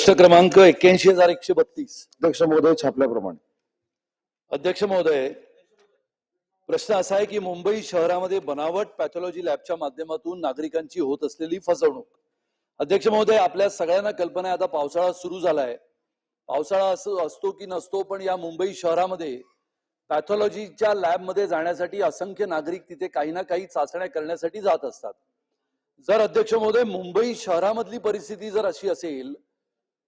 प्रश्न क्रमांक 81,132. अध्यक्ष महोदय छापल्याप्रमाणे. अध्यक्ष महोदय, प्रश्न असा आहे की मुंबई शहरामध्ये बनावट पॅथॉलॉजी लॅबच्या माध्यमातून नागरिकांची होत असलेली फसवणूक. अध्यक्ष महोदय, आपल्या सगळ्यांना कल्पना आहे आता पावसाळा सुरू झालाय. पावसाळा असतो की नसतो, पण या मुंबई शहरामध्ये पॅथॉलॉजीच्या लॅबमध्ये जाण्यासाठी असंख्य नागरिक तिथे काही ना काही चाचण्या करण्यासाठी जात असतात. जर अध्यक्ष महोदय मुंबई शहरामधली परिस्थिती जर अशी असेल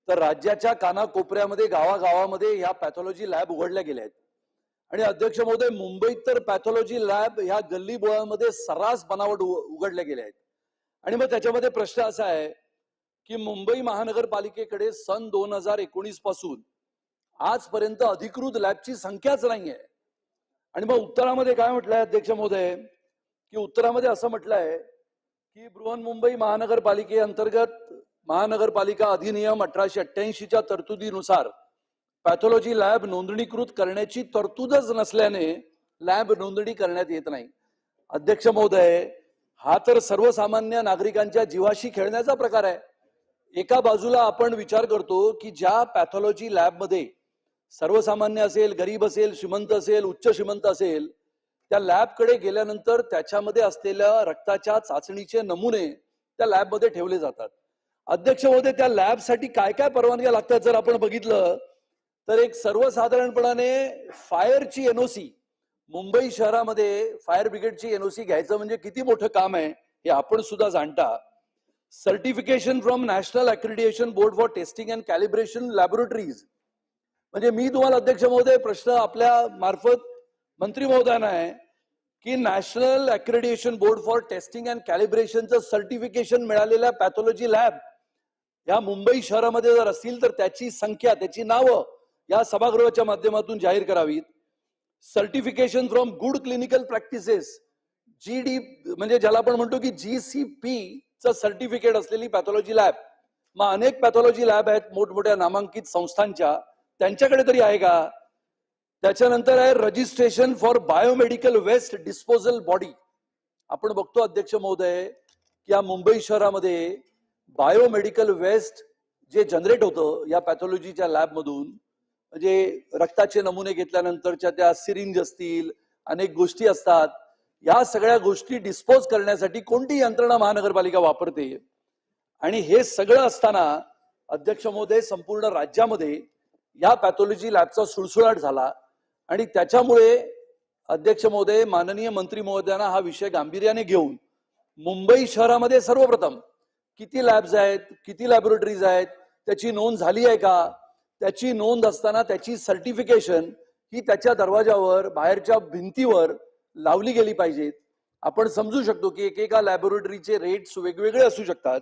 तर राज्याच्या कानाकोपऱ्यामध्ये गावागावामध्ये ह्या पॅथॉलॉजी लॅब उघडल्या गेल्या आहेत. आणि अध्यक्ष महोदय, मुंबईत तर पॅथॉलॉजी लॅब ह्या गल्ली बोळांमध्ये सर्रास बनावट उघडल्या गेल्या आहेत. आणि मग त्याच्यामध्ये प्रश्न असा आहे की मुंबई महानगरपालिकेकडे सन 2019 पासून आजपर्यंत अधिकृत लॅबची संख्याच नाहीये. आणि मग उत्तरामध्ये काय म्हटलंय अध्यक्ष महोदय की उत्तरामध्ये असं म्हटलंय की बृहन्मुंबई महानगरपालिकेअंतर्गत महानगरपालिका अधिनियम 1888च्या तरतुदीनुसार पॅथॉलॉजी लॅब नोंदणीकृत करण्याची तरतूदच नसल्याने लॅब नोंदणी करण्यात येत नाही. अध्यक्ष महोदय, हा तर सर्वसामान्य नागरिकांच्या जीवाशी खेळण्याचा प्रकार आहे. एका बाजूला आपण विचार करतो की ज्या पॅथॉलॉजी लॅबमध्ये सर्वसामान्य असेल, गरीब असेल, श्रीमंत असेल, उच्च श्रीमंत असेल, त्या लॅबकडे गेल्यानंतर त्याच्यामध्ये असलेल्या रक्ताच्या चाचणीचे नमुने त्या लॅबमध्ये ठेवले जातात. अध्यक्ष महोदय, त्या लॅबसाठी काय काय परवानग्या लागतात जर आपण बघितलं तर एक सर्वसाधारणपणाने फायरची एनओसी, मुंबई शहरामध्ये फायर ब्रिगेडची एनओसी घ्यायचं म्हणजे किती मोठं काम आहे हे आपण सुद्धा जाणता. Certification from national accreditation board for testing and calibration laboratories. म्हणजे मी तुम्हाला अध्यक्ष महोदय प्रश्न आपल्या मार्फत मंत्री महोदयांना आहे की national accreditation board for testing and कॅलिब्रेशनचं सर्टिफिकेशन मिळालेल्या पॅथॉलॉजी लॅब या मुंबई शहरामध्ये जर असतील तर त्याची संख्या, त्याची नावं या सभागृहाच्या माध्यमातून जाहीर करावीत. Certification from good clinical practices, GD म्हणजे ज्याला आपण म्हणतो की GCP चं सर्टिफिकेट असलेली पॅथॉलॉजी लॅब. मग अनेक पॅथॉलॉजी लॅब आहेत मोठमोठ्या नामांकित संस्थांच्या, त्यांच्याकडे तरी आहे का? त्याच्यानंतर आहे registration for biomedical waste disposal body. आपण बघतो अध्यक्ष महोदय की या मुंबई शहरामध्ये बायोमेडिकल वेस्ट जे जनरेट होतं या पॅथॉलॉजीच्या लॅबमधून, म्हणजे रक्ताचे नमुने घेतल्यानंतरच्या त्या सिरिंज असतील, अनेक गोष्टी असतात, या सगळ्या गोष्टी डिस्पोज करण्यासाठी कोणती यंत्रणा महानगरपालिका वापरते. आणि हे सगळं असताना अध्यक्ष महोदय संपूर्ण राज्यामध्ये या पॅथॉलॉजी लॅबचा सुळसुळाट झाला. आणि त्याच्यामुळे अध्यक्ष महोदय माननीय मंत्री महोदयांना हा विषय गांभीर्याने घेऊन मुंबई शहरामध्ये सर्वप्रथम किती लॅब्स आहेत, किती लॅबोरेटरीज आहेत, त्याची नोंद झाली आहे का, त्याची नोंद असताना त्याची सर्टिफिकेशन ही त्याच्या दरवाजावर, बाहेरच्या भिंतीवर लावली गेली पाहिजेत. आपण समजू शकतो की एकेका लॅबोरेटरीचे रेट्स वेगवेगळे असू शकतात,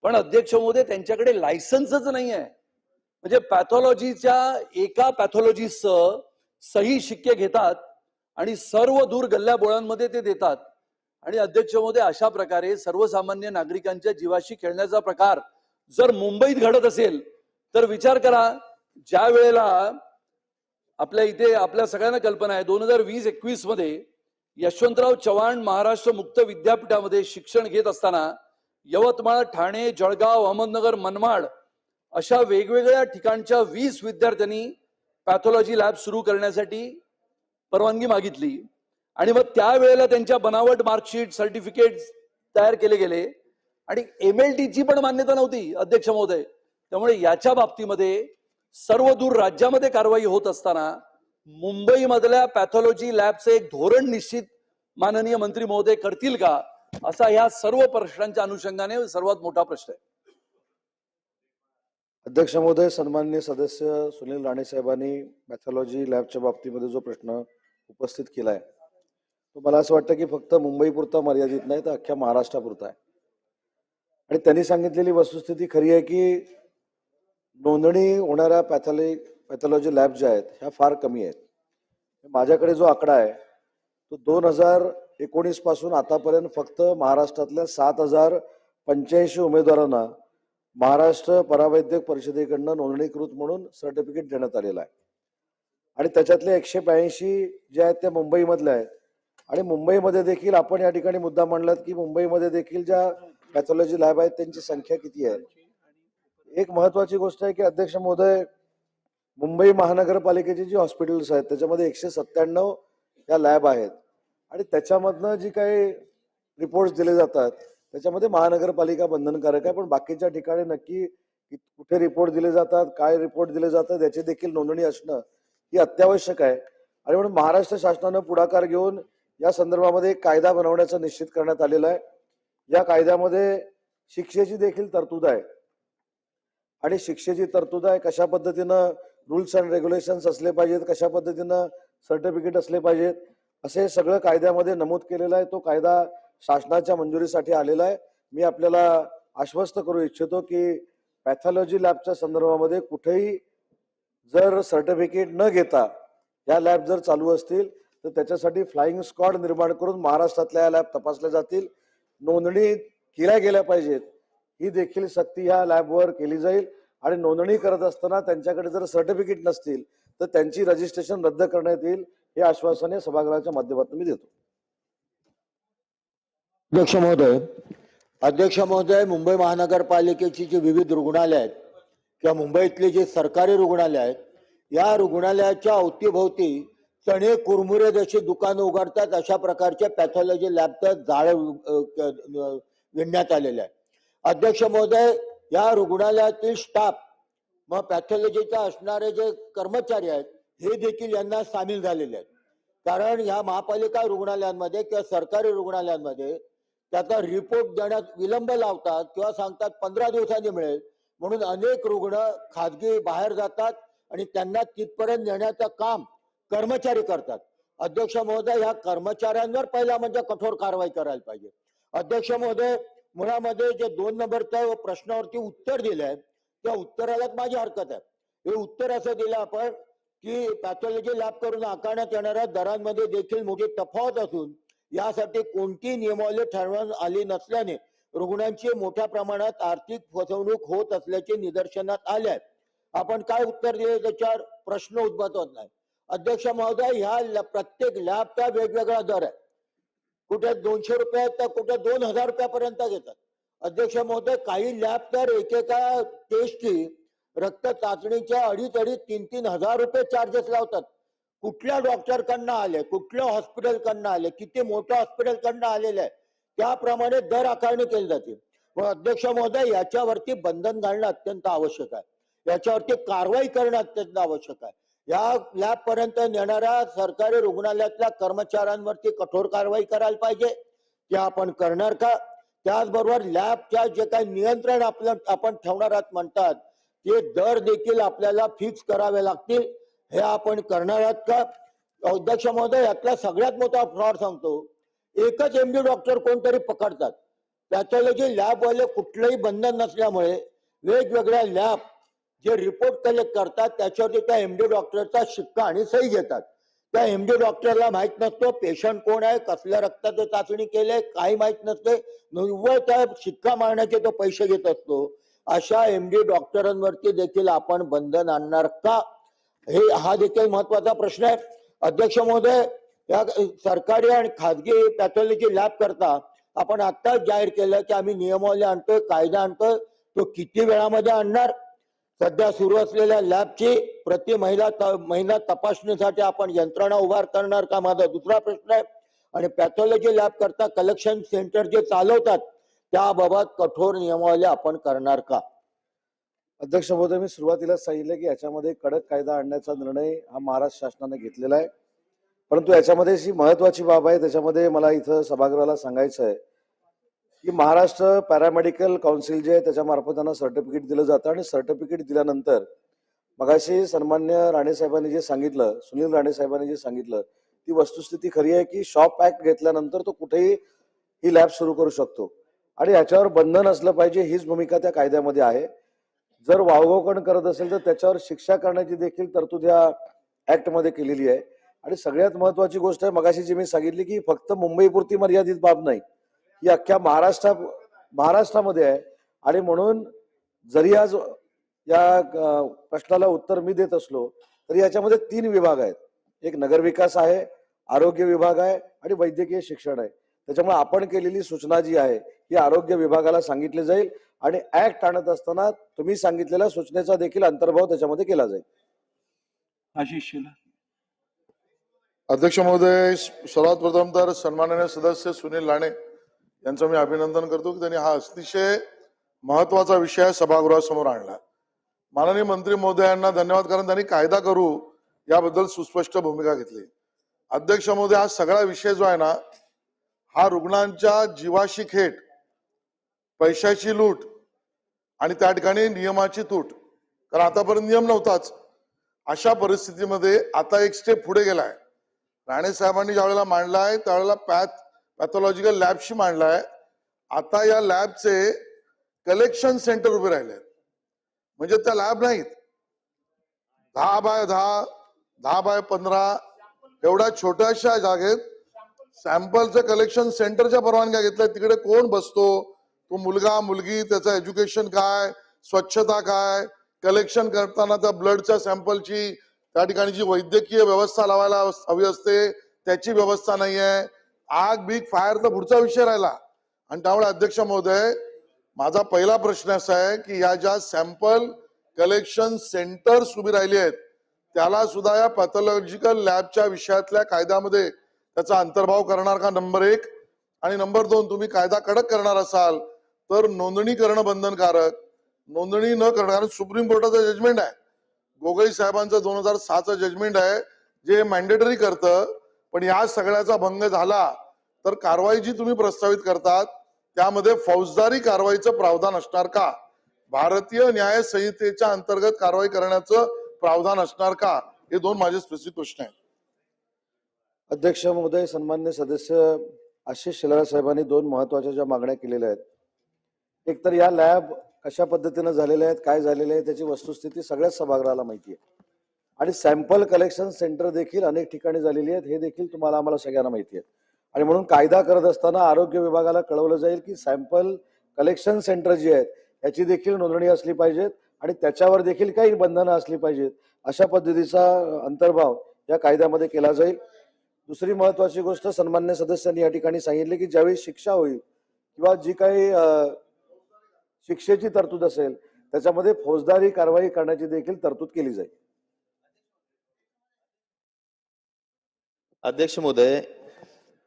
पण अध्यक्ष महोदय त्यांच्याकडे लायसन्सच नाही आहे. म्हणजे पॅथॉलॉजीच्या एका पॅथॉलॉजिस्टचं सही शिक्के घेतात आणि सर्व दूर गल्ल्या बोळांमध्ये ते देतात. आणि अध्यक्ष महोदय अशा प्रकारे सर्वसामान्य नागरिकांच्या जीवाशी खेळण्याचा प्रकार जर मुंबईत घडत असेल तर विचार करा, ज्या वेळेला आपल्या इथे आपल्या सगळ्यांना कल्पना आहे 2020-21 मध्ये यशवंतराव चव्हाण महाराष्ट्र मुक्त विद्यापीठामध्ये शिक्षण घेत असताना यवतमाळ, ठाणे, जळगाव, अहमदनगर, मनमाड अशा वेगवेगळ्या ठिकाणच्या 20 विद्यार्थ्यांनी पॅथॉलॉजी लॅब सुरू करण्यासाठी परवानगी मागितली. आणि मग त्यावेळेला त्यांच्या बनावट मार्कशीट, सर्टिफिकेट तयार केले गेले आणि MLT ची पण मान्यता नव्हती अध्यक्ष महोदय. त्यामुळे याच्या बाबतीमध्ये सर्व दूर राज्यामध्ये कारवाई होत असताना मुंबई मधल्या पॅथॉलॉजी लॅबचे एक धोरण निश्चित माननीय मंत्री महोदय करतील का, असा ह्या सर्व प्रश्नांच्या अनुषंगाने सर्वात मोठा प्रश्न आहे. अध्यक्ष महोदय, सन्माननीय सदस्य सुनील राणे साहेबांनी पॅथॉलॉजी लॅबच्या बाबतीमध्ये जो प्रश्न उपस्थित केलाय तो मला असं वाटतं की फक्त मुंबई पुरता मर्यादित नाही तर अख्ख्या महाराष्ट्रापुरता आहे. आणि त्यांनी सांगितलेली वस्तुस्थिती खरी आहे की नोंदणी होणाऱ्या पॅथॉलॉजी लॅब ज्या आहेत ह्या फार कमी आहेत. माझ्याकडे जो आकडा आहे तो 2019 पासून आतापर्यंत फक्त महाराष्ट्रातल्या 7,085 उमेदवारांना महाराष्ट्र परावैद्यक परिषदेकडनं नोंदणीकृत म्हणून सर्टिफिकेट देण्यात आलेलं आहे. आणि त्याच्यातले 182 जे आहेत त्या मुंबईमधल्या आहेत. आणि मुंबईमध्ये देखील आपण या ठिकाणी मुद्दा मांडलात की मुंबईमध्ये देखील ज्या पॅथॉलॉजी लॅब आहेत त्यांची संख्या किती आहे. एक महत्वाची गोष्ट आहे की अध्यक्ष महोदय, मुंबई महानगरपालिकेची जी हॉस्पिटल्स आहेत त्याच्यामध्ये 197 या लॅब आहेत आणि त्याच्यामधनं जी काही रिपोर्ट्स दिले जातात त्याच्यामध्ये महानगरपालिका बंधनकारक आहे, पण बाकीच्या ठिकाणी नक्की कुठे रिपोर्ट दिले जातात, काय रिपोर्ट दिले जातात याची देखील नोंदणी असणं ही अत्यावश्यक आहे. आणि म्हणून महाराष्ट्र शासनानं पुढाकार घेऊन या संदर्भामध्ये एक कायदा बनवण्याचं निश्चित करण्यात आलेलं आहे. या कायद्यामध्ये शिक्षेची देखील तरतूद आहे आणि शिक्षेची तरतूद आहे. कशा पद्धतीनं रूल्स अँड रेग्युलेशन्स असले पाहिजेत, कशा पद्धतीनं सर्टिफिकेट असले पाहिजेत, असे सगळं कायद्यामध्ये नमूद केलेलं आहे. तो कायदा शासनाच्या मंजुरीसाठी आलेला आहे. मी आपल्याला आश्वस्त करू इच्छितो की पॅथॉलॉजी लॅबच्या संदर्भामध्ये कुठेही जर सर्टिफिकेट न घेता या लॅब जर चालू असतील तर त्याच्यासाठी फ्लाइंग स्क्वॉड निर्माण करून महाराष्ट्रातल्या या लॅब तपासल्या जातील, नोंदणी केल्या गेल्या पाहिजेत, ही देखील सक्ती ह्या लॅबवर केली जाईल. आणि नोंदणी करत असताना त्यांच्याकडे जर सर्टिफिकेट नसतील तर त्यांची रजिस्ट्रेशन रद्द करण्यात येईल, हे आश्वासन या सभागृहाच्या माध्यमातून मी देतो. अध्यक्ष महोदय, मुंबई महानगरपालिकेची जी विविध रुग्णालय आहेत किंवा मुंबईतले जे सरकारी रुग्णालय आहेत, या रुग्णालयाच्या अवतीभोवती चणे कुरमुरे जशी दुकानं उघडतात अशा प्रकारच्या पॅथॉलॉजी लॅबचं जाळे विणण्यात आलेले आहे. अध्यक्ष महोदय, या रुग्णालयातील स्टाफ मग पॅथॉलॉजीचा असणारे जे कर्मचारी आहेत हे देखील यांना सामील झालेले आहेत. कारण या महापालिका रुग्णालयांमध्ये किंवा सरकारी रुग्णालयांमध्ये त्याचा रिपोर्ट देण्यात विलंब लावतात किंवा सांगतात 15 दिवसांनी मिळेल, म्हणून अनेक रुग्ण खाजगी बाहेर जातात आणि त्यांना तिथपर्यंत नेण्याचं काम कर्मचारी करतात. अध्यक्ष महोदय, ह्या कर्मचाऱ्यांवर पहिला म्हणजे कठोर कारवाई करायला पाहिजे. अध्यक्ष महोदय, मुळामध्ये जे 2 नंबरच्या प्रश्नावरती उत्तर दिलंय त्या उत्तरालाच माझी हरकत आहे. हे उत्तर असं दिलं आपण की पॅथॉलॉजी लॅब करून आकारण्यात येणाऱ्या दरांमध्ये देखील मोठी तफावत असून यासाठी कोणती नियमावली ठरवण्यात आली नसल्याने रुग्णांची मोठ्या प्रमाणात आर्थिक फसवणूक होत असल्याचे निदर्शनात आले आहे. आपण काय उत्तर दिले त्याच्यावर प्रश्न उद्भवत नाही. अध्यक्ष महोदय, ह्या प्रत्येक लॅबचा वेगवेगळा दर आहे. कुठे 200 रुपये तर कुठे 2000 रुपयापर्यंत घेतात. अध्यक्ष महोदय, काही लॅब तर एकेका टेस्टची रक्त चाचणीच्या 2,500-3,000 हजार रुपये चार्जेस लावतात. कुठल्या डॉक्टरकडनं आले, कुठल्या हॉस्पिटलकडनं आले, किती मोठ्या हॉस्पिटलकडनं आलेले आहे त्याप्रमाणे दर आकारणी केली जाते. मग अध्यक्ष महोदय, याच्यावरती बंधन घालणं अत्यंत आवश्यक आहे. याच्यावरती कारवाई करणं अत्यंत आवश्यक आहे. या लॅब पर्यंत नेणाऱ्या सरकारी रुग्णालयातल्या कर्मचाऱ्यांवरती कठोर कारवाई करायला पाहिजे. ते आपण करणार का? त्याचबरोबर लॅबच्या जे काही नियंत्रण आपण ठेवणार आहात म्हणतात ते दर देखील आपल्याला फिक्स करावे लागतील. हे आपण करणार आहात का? अध्यक्ष महोदय, यातला सगळ्यात मोठा फ्रॉड सांगतो, एकच एमडी डॉक्टर कोणतरी पकडतात. पॅथॉलॉजी लॅबवाले कुठलंही बंधन नसल्यामुळे वेगवेगळ्या लॅब जे रिपोर्ट कलेक्ट करतात त्याच्यावरती त्या एमडी डॉक्टरचा शिक्का आणि सही घेतात. त्या एमडी डॉक्टरला माहित नसतो पेशंट कोण आहे, कसल्या रक्ताचं चाचणी केलंय, काही माहित नसते, निव्वळ त्या शिक्का मारण्याचे तो पैसे घेत असतो. अशा एमडी डॉक्टरांवरती देखील आपण बंधन आणणार का? हा देखील महत्वाचा प्रश्न आहे. अध्यक्ष महोदय, या सरकारी आणि खाजगी पॅथॉलॉजी लॅब करता आपण आत्ताच जाहीर केलं की आम्ही नियमावली आणतोय, कायदा आणतोय. तो किती वेळामध्ये आणणार? सध्या सुरू असलेल्या लॅबची प्रति महिना तपासणीसाठी आपण यंत्रणा उभार करणार का? माझा दुसरा प्रश्न आहे. आणि पॅथॉलॉजी लॅब करता कलेक्शन सेंटर जे चालवतात त्याबाबत कठोर नियमावली आपण करणार का? अध्यक्ष महोदय, मी सुरुवातीला सांगितलं की याच्यामध्ये कडक कायदा आणण्याचा निर्णय हा महाराष्ट्र शासनाने घेतलेला आहे. परंतु याच्यामध्ये जी महत्वाची बाब आहे त्याच्यामध्ये मला इथं सभागृहाला सांगायचं आहे की महाराष्ट्र पॅरामेडिकल काउन्सिल जे आहे त्याच्यामार्फत त्यांना सर्टिफिकेट दिलं जातं आणि सर्टिफिकेट दिल्यानंतर मगाशी सन्मान्य राणे साहेबांनी जे सांगितलं, सुनील राणे साहेबांनी जे सांगितलं, ती वस्तुस्थिती खरी आहे की शॉप ऍक्ट घेतल्यानंतर तो कुठेही ही लॅब सुरू करू शकतो आणि याच्यावर बंधन असलं पाहिजे, हीच भूमिका त्या कायद्यामध्ये आहे. जर वावगोकण करत असेल तर त्याच्यावर शिक्षा करण्याची देखील तरतूद या ऍक्ट मध्ये केलेली आहे. आणि सगळ्यात महत्वाची गोष्ट आहे, मगाशी जी मी सांगितली की फक्त मुंबईपुरती मर्यादित बाब नाही, ही अख्ख्या महाराष्ट्रामध्ये आहे. आणि म्हणून जरी आज या प्रश्नाला उत्तर मी देत असलो तरी याच्यामध्ये 3 विभाग आहेत. एक नगरविकास आहे, आरोग्य विभाग आहे आणि वैद्यकीय शिक्षण आहे. त्याच्यामुळे आपण केलेली सूचना जी आहे ही आरोग्य विभागाला सांगितली जाईल आणि ऍक्ट आणत असताना तुम्ही सांगितलेल्या सूचनेचा देखील अंतर्भाव त्याच्यामध्ये केला जाईल. आशिष शेलार. अध्यक्ष महोदय, सर्वात प्रथम तर सन्माननीय सदस्य सुनील लाणे यांचं मी अभिनंदन करतो की त्यांनी हा अतिशय महत्वाचा विषय सभागृहासमोर आणला. माननीय मंत्री महोदयांना धन्यवाद, कारण त्यांनी कायदा करू याबद्दल सुस्पष्ट भूमिका घेतली. अध्यक्ष महोदय, हा सगळा विषय जो आहे ना, हा रुग्णांच्या जीवाशी खेळ, पैशाची लूट आणि त्या ठिकाणी नियमाची तूट, कारण आतापर्यंत नियम नव्हताच. अशा परिस्थितीमध्ये आता एक स्टेप पुढे गेलाय. राणे साहेबांनी ज्यावेळेला मांडलाय त्यावेळेला पॅथॉलॉजिकल लॅबशी मांडलाय. आता या लॅबचे कलेक्शन सेंटर उभे राहिले, म्हणजे त्या लॅब नाहीत 10x10, 10x15 एवढ्या छोट्याशा जागेत सॅम्पलचं कलेक्शन सेंटरच्या परवानग्या घेतल्या. तिकडे कोण बसतो, तो मुलगा मुलगी, त्याचं एज्युकेशन काय, स्वच्छता काय, कलेक्शन करताना त्या ब्लडच्या सॅम्पलची त्या ठिकाणी जी वैद्यकीय व्यवस्था लावायला हवी असते त्याची व्यवस्था नाहीये. आग बीग फायर तर पुढचा विषय राहिला. आणि त्यामुळे अध्यक्ष महोदय, माझा पहिला प्रश्न असा आहे की या ज्या सॅम्पल कलेक्शन सेंटर्स उभी राहिली आहेत त्याला सुद्धा या पॅथॉलॉजिकल लॅबच्या विषयातल्या कायद्यामध्ये त्याचा अंतर्भाव करणार का, नंबर 1. आणि नंबर 2, तुम्ही कायदा कडक करणार असाल तर नोंदणी करणं बंधनकारक, नोंदणी न करणं, सुप्रीम कोर्टाचं जजमेंट आहे, गोगोई साहेबांचं 2006चं जजमेंट आहे जे मॅन्डेटरी करतं. पण या सगळ्याचा भंग झाला तर कारवाई जी तुम्ही प्रस्तावित करतात त्यामध्ये फौजदारी कारवाईचं प्रावधान असणार का, भारतीय न्याय संहितेच्या अंतर्गत कारवाई करण्याचं प्रावधान असणार का, हे 2 माझे स्पेसिफिक प्रश्न आहेत. अध्यक्ष महोदय, सन्मान्य सदस्य आशिष शेलार साहेबांनी 2 महत्वाच्या ज्या मागण्या केलेल्या आहेत, एक तर या लॅब कशा पद्धतीने झालेल्या आहेत, काय झालेले आहे त्याची वस्तुस्थिती सगळ्याच सभागृहाला माहिती आहे. आणि सॅम्पल कलेक्शन सेंटर देखील अनेक ठिकाणी झालेली आहेत, हे देखील तुम्हाला आम्हाला सगळ्यांना माहिती आहे. आणि म्हणून कायदा करत असताना आरोग्य विभागाला कळवलं जाईल की सॅम्पल कलेक्शन सेंटर जी आहेत याची देखील नोंदणी असली पाहिजेत आणि त्याच्यावर देखील काही बंधनं असली पाहिजेत. अशा पद्धतीचा अंतर्भाव या कायद्यामध्ये केला जाईल. दुसरी महत्वाची गोष्ट सन्मान्य सदस्यांनी या ठिकाणी सांगितली की ज्यावेळी शिक्षा होईल किंवा जी काही शिक्षेची तरतूद असेल त्याच्यामध्ये फौजदारी कारवाई करण्याची देखील तरतूद केली जाईल. अध्यक्ष महोदय,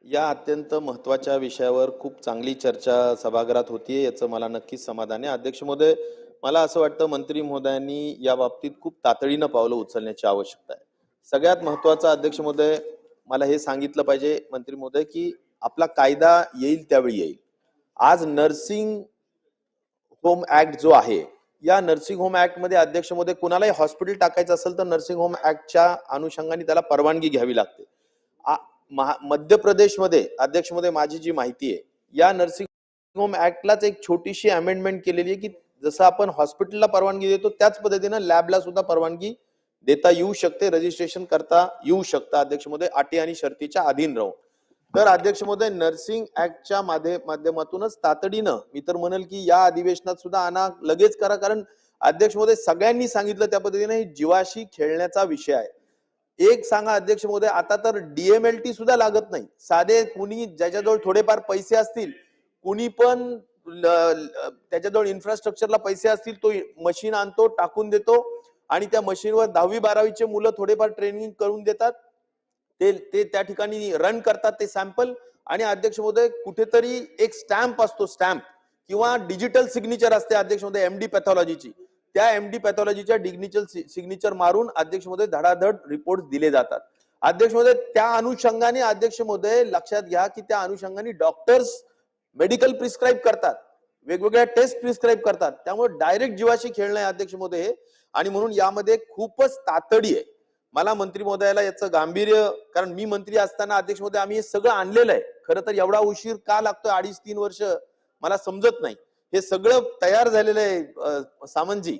या अत्यंत महत्वाच्या विषयावर खूप चांगली चर्चा सभागृहात होतीये, याचं मला नक्कीच समाधान आहे. अध्यक्ष महोदय, मला असं वाटतं मंत्री महोदयांनी या बाबतीत खूप तातडीनं पावलं उचलण्याची आवश्यकता आहे. सगळ्यात महत्वाचं अध्यक्ष महोदय, मला हे सांगितलं पाहिजे मंत्री महोदय की आपला कायदा येईल त्यावेळी येईल. आज नर्सिंग होम ऍक्ट जो आहे, या नर्सिंग होम ऍक्ट मध्ये अध्यक्ष महोदय कुणालाही हॉस्पिटल टाकायचं असेल तर नर्सिंग होम ऍक्टच्या अनुषंगाने त्याला परवानगी घ्यावी लागते. मध्य प्रदेशमध्ये अध्यक्ष महोदय माझी जी माहिती आहे, या नर्सिंग होम ऍक्टलाच एक छोटीशी अमेंडमेंट केलेली आहे की जसं आपण हॉस्पिटलला परवानगी देतो त्याच पद्धतीनं लॅबला सुद्धा परवानगी देता येऊ शकते, रजिस्ट्रेशन करता येऊ शकतं अध्यक्ष महोदय, अटी आणि शर्तीच्या अधीन राहून. तर अध्यक्ष महोदय, नर्सिंग ऍक्टच्या माध्यमातूनच तातडीनं मी तर म्हणेल की या अधिवेशनात सुद्धा आणा, लगेच करा. कारण अध्यक्ष महोदय सगळ्यांनी सांगितलं त्या पद्धतीने जीवाशी खेळण्याचा विषय आहे. एक सांगा अध्यक्ष महोदय, आता तर DMLT सुद्धा लागत नाही. साधे कुणी ज्याच्याजवळ थोडेफार पैसे असतील, कुणी पण त्याच्याजवळ इन्फ्रास्ट्रक्चरला पैसे असतील, तो मशीन आणतो, टाकून देतो आणि त्या मशीनवर 10वी-12वीचे मुलं थोडेफार ट्रेनिंग करून देतात. ते त्या ठिकाणी रन करतात ते सॅम्पल. आणि अध्यक्ष महोदय कुठेतरी एक स्टॅम्प असतो, स्टॅम्प किंवा डिजिटल सिग्नेचर असते अध्यक्ष महोदय MD पॅथॉलॉजीची, त्या MD पॅथॉलॉजीच्या डिजिटल सिग्नेचर मारून अध्यक्ष महोदय धडाधड रिपोर्ट दिले जातात. अध्यक्ष महोदय त्या अनुषंगाने अध्यक्ष महोदय लक्षात घ्या की त्या अनुषंगाने डॉक्टर्स मेडिकल प्रिस्क्राईब करतात, वेगवेगळ्या टेस्ट प्रिस्क्राईब करतात. त्यामुळे डायरेक्ट जीवाशी खेळणं आहे अध्यक्ष महोदय हे. आणि म्हणून यामध्ये खूपच तातडी आहे. मला मंत्री महोदयाला याचं गांभीर्य, कारण मी मंत्री असताना अध्यक्ष महोदय आम्ही हे सगळं आणलेलं आहे. खरं तर एवढा उशीर का लागतोय 2.5-3 वर्ष मला समजत नाही. हे सगळं तयार झालेलं आहे सामंतजी.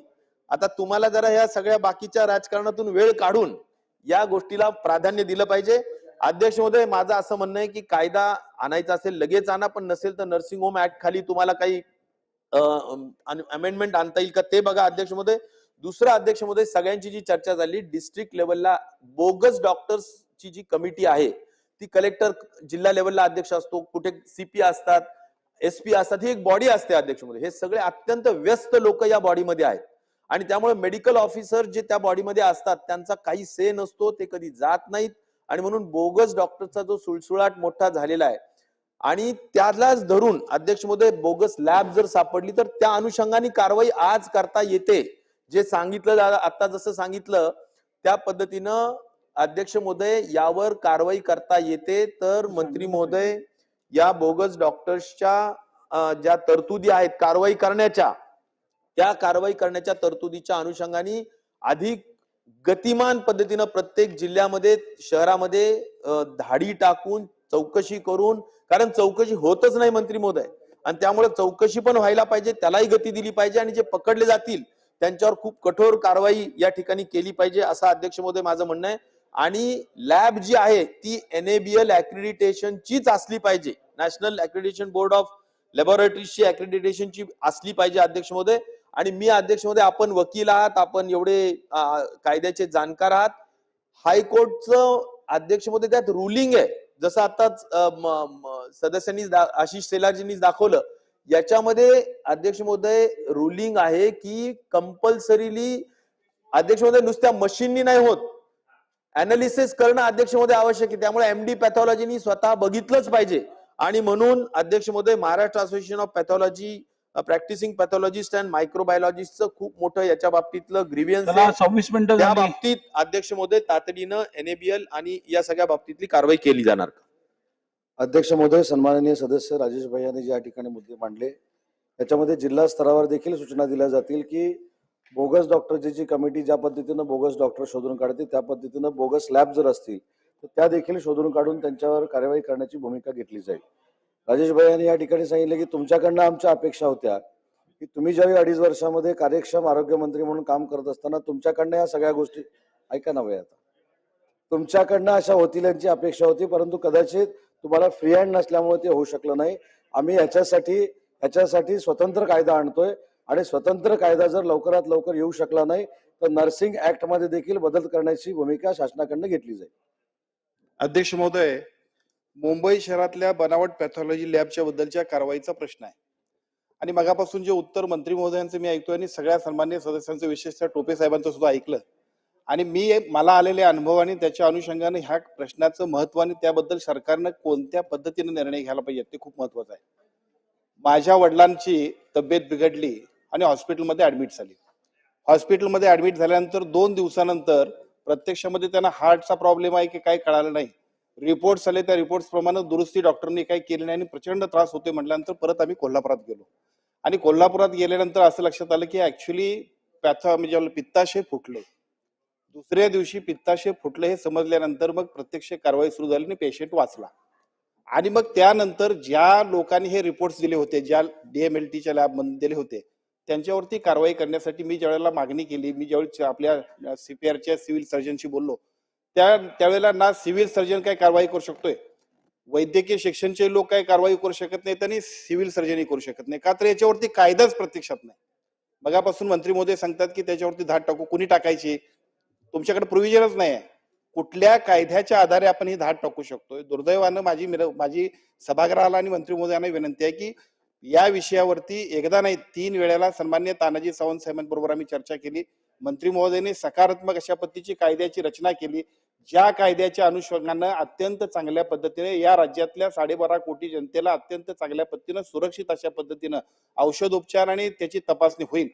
आता तुम्हाला जरा ह्या सगळ्या बाकीच्या राजकारणातून वेळ काढून या गोष्टीला प्राधान्य दिलं पाहिजे. अध्यक्ष महोदय माझं असं म्हणणं आहे की कायदा आणायचा असेल लगेच आणा, पण नसेल तर नर्सिंग होम ऍक्ट खाली तुम्हाला काही अमेंडमेंट आणता येईल का ते बघा अध्यक्ष महोदय. दुसरं अध्यक्ष महोदय, सगळ्यांची जी चर्चा झाली, डिस्ट्रिक्ट लेवलला बोगस डॉक्टर्सची जी कमिटी आहे ती कलेक्टर जिल्हा लेवलला अध्यक्ष असतो, कुठे CP असतात. SP असतात, ही एक बॉडी असते अध्यक्ष महोदय. हे सगळे अत्यंत व्यस्त लोक या बॉडीमध्ये आहेत आणि त्यामुळे मेडिकल ऑफिसर जे त्या बॉडीमध्ये असतात त्यांचा काही से नसतो, ते कधी जात नाहीत आणि म्हणून बोगस डॉक्टरचा जो सुळसुळाट मोठा झालेला आहे आणि त्यालाच धरून अध्यक्ष महोदय बोगस लॅब जर सापडली तर त्या अनुषंगाने कारवाई आज करता येते. जे सांगितलं आता जसं सांगितलं त्या पद्धतीनं अध्यक्ष महोदय यावर कारवाई करता येते. तर मंत्री महोदय या बोगस डॉक्टर्सच्या ज्या तरतुदी आहेत कारवाई करण्याच्या, त्या कारवाई करण्याच्या तरतुदीच्या अनुषंगाने अधिक गतिमान पद्धतीनं प्रत्येक जिल्ह्यामध्ये शहरामध्ये धाडी टाकून चौकशी करून, कारण चौकशी होतच नाही मंत्री महोदय आणि त्यामुळे चौकशी पण व्हायला पाहिजे, त्यालाही गती दिली पाहिजे आणि जे पकडले जातील त्यांच्यावर खूप कठोर कारवाई या ठिकाणी केली पाहिजे असं अध्यक्ष महोदय माझं म्हणणं आहे. आणि लॅब जी आहे ती NABL ऍक्रिडिटेशनचीच असली पाहिजे, नॅशनल ऍक्रिडिटेशन बोर्ड ऑफ लॅबोरेटरीजची ऍक्रिडिटेशनची असली पाहिजे अध्यक्ष महोदय. आणि मी अध्यक्ष महोदय, आपण वकील आहात, आपण एवढे कायद्याचे जाणकार आहात, हायकोर्टचं अध्यक्ष महोदय त्यात रुलिंग आहे, जसं आताच सदस्यांनी आशिष शेलारजींनी दाखवलं, याच्यामध्ये अध्यक्ष महोदय रुलिंग आहे की कंपल्सरीली अध्यक्ष महोदय नुसत्या मशीननी नाही होत, अनालिसिस करणं अध्यक्ष महोदय आवश्यक आहे. त्यामुळे MD पॅथॉलॉजीनी स्वतः बघितलंच पाहिजे आणि म्हणून अध्यक्ष महोदय Maharashtra association of pathology practicing pathologist and मायक्रोबायोलॉजिस्टचं खूप मोठं याच्या बाबतीतलं ग्रीव्हियन्स आहे. 26 मिनिटं त्या झाली. बाबतीत अध्यक्ष महोदय तातडीनं NABL आणि या सगळ्या बाबतीतली कारवाई केली जाणार. अध्यक्ष महोदय, सन्माननीय सदस्य राजेश भाई यांनी ज्या ठिकाणी मुद्दे मांडले त्याच्यामध्ये जिल्हा स्तरावर देखील सूचना दिल्या जातील की बोगस डॉक्टरची जी कमिटी ज्या पद्धतीनं बोगस डॉक्टर शोधून काढते त्या पद्धतीनं बोगस लॅब जर असतील तर त्या देखील शोधून काढून त्यांच्यावर कारवाई करण्याची भूमिका घेतली जाईल. राजेश भाई यांनी या ठिकाणी सांगितलं की तुमच्याकडनं आमच्या अपेक्षा होत्या की तुम्ही ज्यावेळी 2.5 वर्षामध्ये कार्यक्षम आरोग्यमंत्री म्हणून काम करत असताना तुमच्याकडनं या सगळ्या गोष्टी ऐका ना भाई, आता तुमच्याकडनं अशा होतील यांची अपेक्षा होती, परंतु कदाचित तुम्हाला फ्री हँड नसल्यामुळे ते होऊ शकलं नाही. आम्ही याच्यासाठी स्वतंत्र कायदा आणतोय आणि स्वतंत्र कायदा जर लवकरात लवकर येऊ शकला नाही तर नर्सिंग ऍक्ट मध्ये देखील बदल करण्याची भूमिका शासनाकडनं घेतली जाईल. अध्यक्ष महोदय, मुंबई शहरातल्या बनावट पॅथॉलॉजी लॅबच्या बद्दलच्या कारवाईचा प्रश्न आहे आणि मगापासून जे उत्तर मंत्री महोदयांचं मी ऐकतोय आणि सगळ्या सन्मान्य सदस्यांचं विशेषतः टोपे साहेबांचं सुद्धा ऐकलं आणि मला आलेले अनुभव आणि त्याच्या अनुषंगाने ह्या प्रश्नाचं महत्व आणि त्याबद्दल सरकारनं कोणत्या पद्धतीने निर्णय घ्यायला पाहिजे ते खूप महत्वाचं आहे. माझ्या वडिलांची तब्येत बिघडली आणि हॉस्पिटलमध्ये ऍडमिट झाली. हॉस्पिटलमध्ये ऍडमिट झाल्यानंतर 2 दिवसानंतर प्रत्यक्षामध्ये त्यांना हार्टचा प्रॉब्लेम आहे की काय कळालं नाही. रिपोर्ट्स आले, त्या रिपोर्ट्स प्रमाणे दुरुस्ती डॉक्टरनी काही केली नाही आणि प्रचंड त्रास होतोय म्हटल्यानंतर परत आम्ही कोल्हापुरात गेलो आणि कोल्हापुरात गेल्यानंतर असं लक्षात आलं की ऍक्च्युली म्हणजे पित्ताशय फुटले. दुसऱ्या दिवशी पित्ताशय फुटले हे समजल्यानंतर मग प्रत्यक्ष कारवाई सुरू झाली आणि पेशंट वाचला. आणि मग त्यानंतर ज्या लोकांनी हे रिपोर्ट्स दिले होते, ज्या DMLTच्या लॅबमध्ये दिले होते, त्यांच्यावरती कारवाई करण्यासाठी मी ज्यावेळेला मागणी केली, मी ज्यावेळी आपल्या CPRच्या सिव्हिल सर्जनशी बोललो त्यावेळेला ना सिव्हिल सर्जन काय कारवाई करू शकतोय, वैद्यकीय शिक्षणचे लोक काय कारवाई करू शकत नाहीत आणि सिव्हिल सर्जनही करू शकत नाही. का तर याच्यावरती कायदाच प्रत्यक्षात नाही. मगापासून मंत्री महोदय सांगतात की त्याच्यावरती धाड टाकू, कुणी टाकायची, तुमच्याकडे प्रोव्हिजनच नाही आहे. कुठल्या कायद्याच्या आधारे आपण ही धाड टाकू शकतोय? दुर्दैवानं माझी सभागृहाला आणि मंत्री महोदयांना विनंती आहे की या विषयावरती एकदा नाही 3 वेळेला सन्मान्य तानाजी सावंत साहेबांबरोबर आम्ही चर्चा केली. मंत्री महोदयांनी सकारात्मक अशा पद्धतीची कायद्याची रचना केली, ज्या कायद्याच्या अनुषंगानं अत्यंत चांगल्या पद्धतीने या राज्यातल्या 12.5 कोटी जनतेला अत्यंत चांगल्या पद्धतीनं सुरक्षित अशा पद्धतीनं औषधोपचार आणि त्याची तपासणी होईल.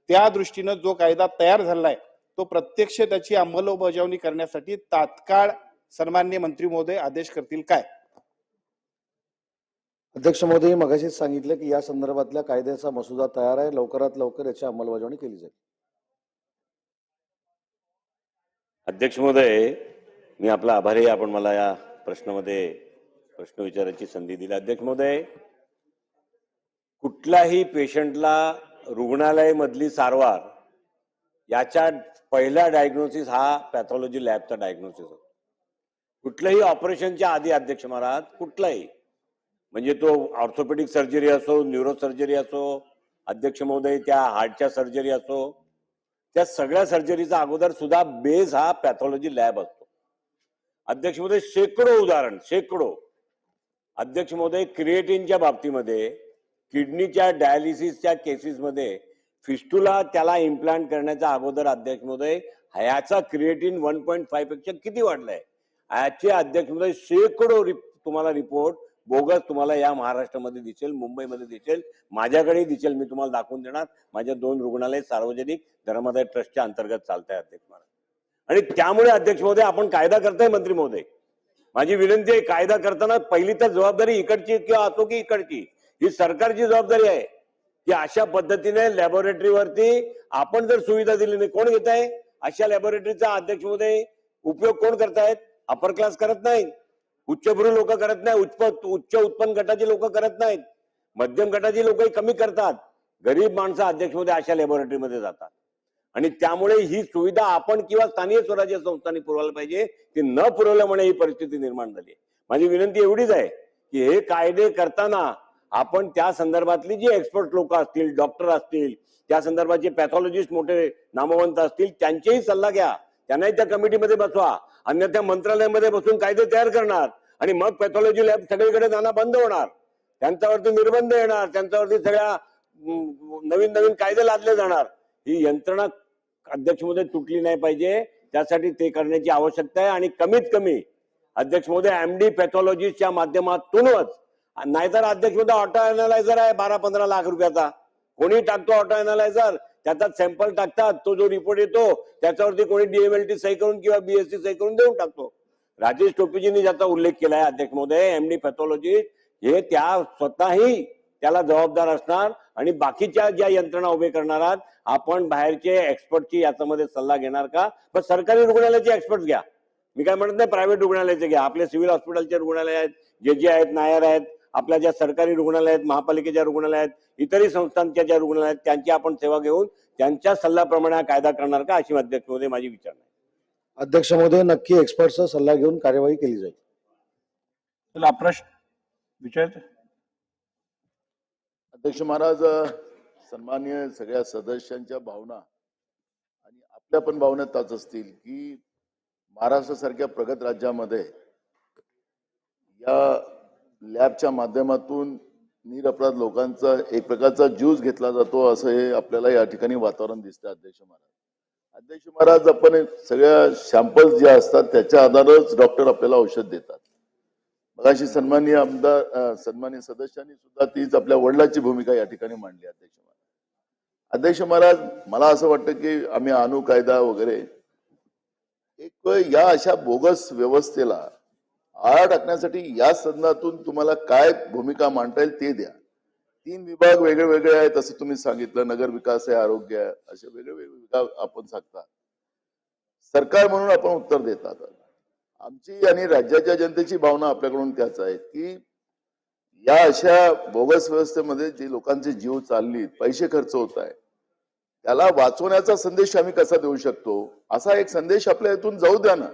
त्या दृष्टीनं जो कायदा तयार झाला आहे तो प्रत्यक्ष त्याची अंमलबजावणी करण्यासाठी तात्काळ सन्मान्य मंत्री महोदय आदेश करतील काय? अध्यक्ष महोदय, मगाशीच सांगितलं की या संदर्भातल्या कायद्याचा मसुदा तयार आहे, लवकरात लवकर याची अंमलबजावणी केली जाईल. अध्यक्ष महोदय, मी आपला आभारी आहे, आपण मला या प्रश्नामध्ये प्रश्न विचारायची संधी दिली. अध्यक्ष महोदय, कुठल्याही पेशंटला रुग्णालय मधली सारवार याच्या पहिला डायग्नोसिस हा पॅथॉलॉजी लॅबचा डायग्नोसिस होतो. कुठल्याही ऑपरेशनच्या आधी अध्यक्ष महाराज, कुठलाही म्हणजे तो ऑर्थोपेडिक सर्जरी असो, न्यूरो सर्जरी असो, अध्यक्ष महोदय त्या हार्टच्या सर्जरी असो, त्या सगळ्या सर्जरीचा अगोदर सुद्धा बेस हा पॅथॉलॉजी लॅब असतो. अध्यक्ष महोदय, शेकडो उदाहरण, शेकडो. अध्यक्ष महोदय, क्रिएटिनच्या बाबतीमध्ये किडनीच्या डायलिसिसच्या केसेसमध्ये फिस्टुला त्याला इम्प्लांट करण्याच्या अगोदर अध्यक्ष महोदय ह्याचा क्रिएटिन 1.5 पेक्षा किती वाढलाय याचे अध्यक्ष महोदय शेकडो तुम्हाला रिपोर्ट बोगस तुम्हाला या महाराष्ट्रामध्ये दिसेल, मुंबईमध्ये दिसेल, माझ्याकडेही दिसेल. मी तुम्हाला दाखवून देणार. माझ्या 2 रुग्णालय सार्वजनिक धर्मादाय ट्रस्टच्या अंतर्गत चालत आहे अध्यक्ष महाराज. आणि त्यामुळे अध्यक्ष महोदय आपण कायदा करताय मंत्री महोदय. माझी विनंती आहे, कायदा करताना पहिली तर जबाबदारी इकडची किंवा असो की इकडची, ही सरकारची जबाबदारी आहे की अशा पद्धतीने लॅबोरेटरीवरती आपण जर सुविधा दिली नाही, कोण घेत आहे अशा लॅबोरेटरीचा अध्यक्ष महोदय उपयोग कोण करतायत? अपर क्लास करत नाही, उच्चभ्रू लोक करत नाही, उच्च उत्पन्न गटाची लोक करत नाहीत, मध्यम गटाची लोकही कमी करतात, गरीब माणसं अध्यक्ष महोदय अशा लॅबोरेटरीमध्ये जातात. आणि त्यामुळे ही सुविधा आपण किंवा स्थानिक स्वराज्य संस्थांनी पुरवायला पाहिजे. ती न पुरवल्यामुळे ही परिस्थिती निर्माण झाली. माझी विनंती एवढीच आहे की हे कायदे करताना आपण त्या संदर्भातली जी एक्सपर्ट लोक असतील, डॉक्टर असतील, त्या संदर्भाचे पॅथॉलॉजिस्ट मोठे नामवंत असतील, त्यांचेही सल्ला घ्या. त्यांनाही त्या कमिटीमध्ये बसवा. अन्यथा मंत्रालयामध्ये बसून कायदे तयार करणार आणि मग पॅथॉलॉजी लॅब सगळीकडे जाणं बंद होणार, त्यांच्यावरती निर्बंध येणार, त्यांच्यावरती सगळ्या नवीन नवीन कायदे लादले जाणार. ही यंत्रणा अध्यक्ष महोदय तुटली नाही पाहिजे. त्यासाठी ते करण्याची आवश्यकता आहे. आणि कमीत कमी अध्यक्ष महोदय एमडी पॅथॉलॉजिस्टच्या माध्यमातूनच, नाहीतर अध्यक्ष महोदय ऑटो अनालायझर आहे 12-15 लाख रुपयाचा, कोणी टाकतो ऑटो अनालायझर, त्याचा सॅम्पल टाकतात, तो जो रिपोर्ट येतो त्याच्यावरती कोणी DMLT सही करून किंवा BSc सही करून देऊन टाकतो. राजेश टोपेजींनी ज्याचा उल्लेख केलाय अध्यक्ष महोदय, एमडी पॅथॉलॉजिस्ट हे त्या स्वतःही त्याला जबाबदार असणार आणि बाकीच्या ज्या यंत्रणा उभे करणार आहात आपण बाहेरचे एक्सपर्टची याच्यामध्ये सल्ला घेणार का? पण सरकारी रुग्णालयाचे एक्सपर्ट घ्या. मी काय म्हणत नाही प्रायव्हेट रुग्णालयाचे घ्या. आपले सिव्हिल हॉस्पिटलचे रुग्णालय आहेत, जे आहेत, नायर आहेत, आपल्या ज्या सरकारी रुग्णालय आहेत, महापालिकेच्या रुग्णालय आहेत, इतरही संस्थांच्या ज्या रुग्णालय आहेत त्यांची आपण सेवा घेऊन त्यांच्या सल्ल्याप्रमाणे हा कायदा करणार का, अशी अध्यक्ष महोदय माझी विचार नाही. अध्यक्ष महोदय, नक्की एक्सपर्टचा सल्ला घेऊन कार्यवाही केली जाईल. चला प्रश्न विचारायचं. अध्यक्ष महाराज, सन्मान्य सगळ्या सदस्यांच्या भावना आणि आपल्या पण भावना त्याच असतील की महाराष्ट्रासारख्या प्रगत राज्यामध्ये या लॅबच्या माध्यमातून निरपराध लोकांचा एक प्रकारचा ज्यूस घेतला जातो असं हे आपल्याला या ठिकाणी वातावरण दिसतं. अध्यक्ष महाराज, आपण सगळ्या सॅम्पल्स ज्या असतात त्याच्या आधारेच डॉक्टर आपल्याला औषध देतात. मगाशी सन्मान्य सदस्यांनी सुद्धा तीच आपल्या वडिलांची भूमिका या ठिकाणी मांडली. अध्यक्ष महाराज, मला असं वाटतं की आम्ही आणू कायदा वगैरे, एक या अशा बोगस व्यवस्थेला आळा टाकण्यासाठी या सदनातून तुम्हाला काय भूमिका मांडता येईल ते द्या. 3 विभाग वेगळे वेगळे आहेत असं तुम्ही सांगितलं, नगर विकास आहे, आरोग्य आहे, असे वेगळे वेगळे विभाग आपण सांगता. सरकार म्हणून आपण उत्तर देतात. आमची आणि राज्याच्या जनतेची भावना आपल्याकडून त्याच आहे की या अशा बोगस व्यवस्थेमध्ये जे लोकांचे जीव चालली, पैसे खर्च होत आहे, त्याला वाचवण्याचा संदेश आम्ही कसा देऊ शकतो, असा एक संदेश आपल्या इथून जाऊ द्या ना.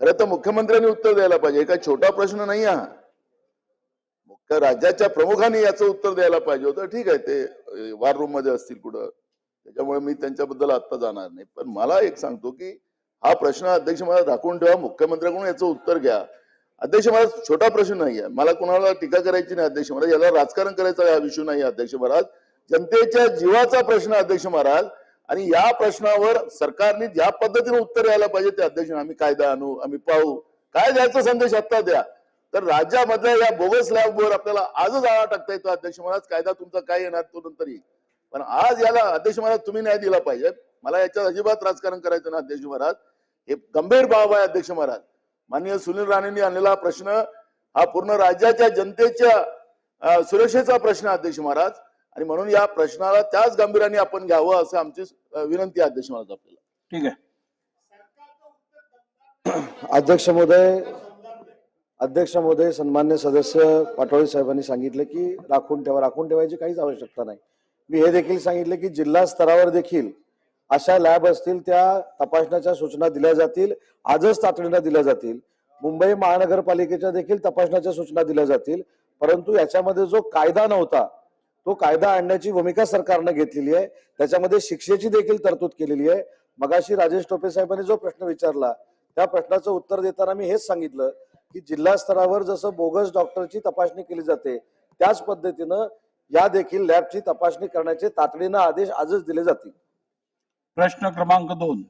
खरं तर मुख्यमंत्र्यांनी उत्तर द्यायला पाहिजे. काही छोटा प्रश्न नाही हा. मुख्य राज्याच्या प्रमुखांनी याचं उत्तर द्यायला पाहिजे होतं. ठीक आहे, ते वार रूम मध्ये असतील कुठं, त्याच्यामुळे मी त्यांच्याबद्दल आता जाणार नाही. पण मला एक सांगतो की हा प्रश्न अध्यक्ष महाराज राखून ठेवा, मुख्यमंत्र्यांकडून याचं उत्तर घ्या. अध्यक्ष महाराज, छोटा प्रश्न नाहीये, मला कोणाला टीका करायची नाही अध्यक्ष महाराज, याला राजकारण करायचा हा विषय नाही अध्यक्ष महाराज. जनतेच्या जीवाचा प्रश्न अध्यक्ष महाराज, आणि या प्रश्नावर सरकारने ज्या पद्धतीने उत्तर द्यायला पाहिजे ते अध्यक्ष, आम्ही कायदा आणू, आम्ही पाहू, काय द्यायचा संदेश आता द्या. तर राज्यामधल्या या बोगस लॅबवर आपल्याला आजच आळा टाकता येतो अध्यक्ष महाराज. कायदा तुमचा काय येणार तो नंतर येईल, पण आज याला अध्यक्ष महाराज तुम्ही न्याय दिला पाहिजे. मला याच्यात अजिबात राजकारण करायचं ना अध्यक्ष महाराज. हे गंभीर बाब आहे अध्यक्ष महाराज. माननीय सुनील राणेंनी आणलेला प्रश्न हा पूर्ण राज्याच्या जनतेच्या सुरक्षेचा प्रश्न अध्यक्ष महाराज, आणि म्हणून या प्रश्नाला त्याच गांभीर्याने आपण घ्यावं असं आमची विनंती आहे अध्यक्ष महाराज आपल्याला. ठीक आहे. अध्यक्ष महोदय, सन्मान्य सदस्य पाटोळे साहेबांनी सांगितलं की राखून ठेवायची काहीच आवश्यकता नाही. मी हे देखील सांगितलं की जिल्हा स्तरावर देखील अशा लॅब असतील त्या तपासण्याच्या सूचना दिल्या जातील, आजच तातडीनं दिल्या जातील. मुंबई महानगरपालिकेच्या देखील तपासण्याच्या सूचना दिल्या जातील. परंतु याच्यामध्ये जो कायदा नव्हता तो कायदा आणण्याची भूमिका सरकारनं घेतलेली आहे. त्याच्यामध्ये शिक्षेची देखील तरतूद केलेली आहे. मगाशी राजेश टोपे साहेबांनी जो प्रश्न विचारला त्या प्रश्नाचं उत्तर देताना मी हेच सांगितलं की जिल्हा स्तरावर जसं बोगस डॉक्टरची तपासणी केली जाते त्याच पद्धतीनं या देखील लॅबची तपासणी करण्याचे तातडीनं आदेश आजच दिले जातील. प्रश्न क्रमांक 2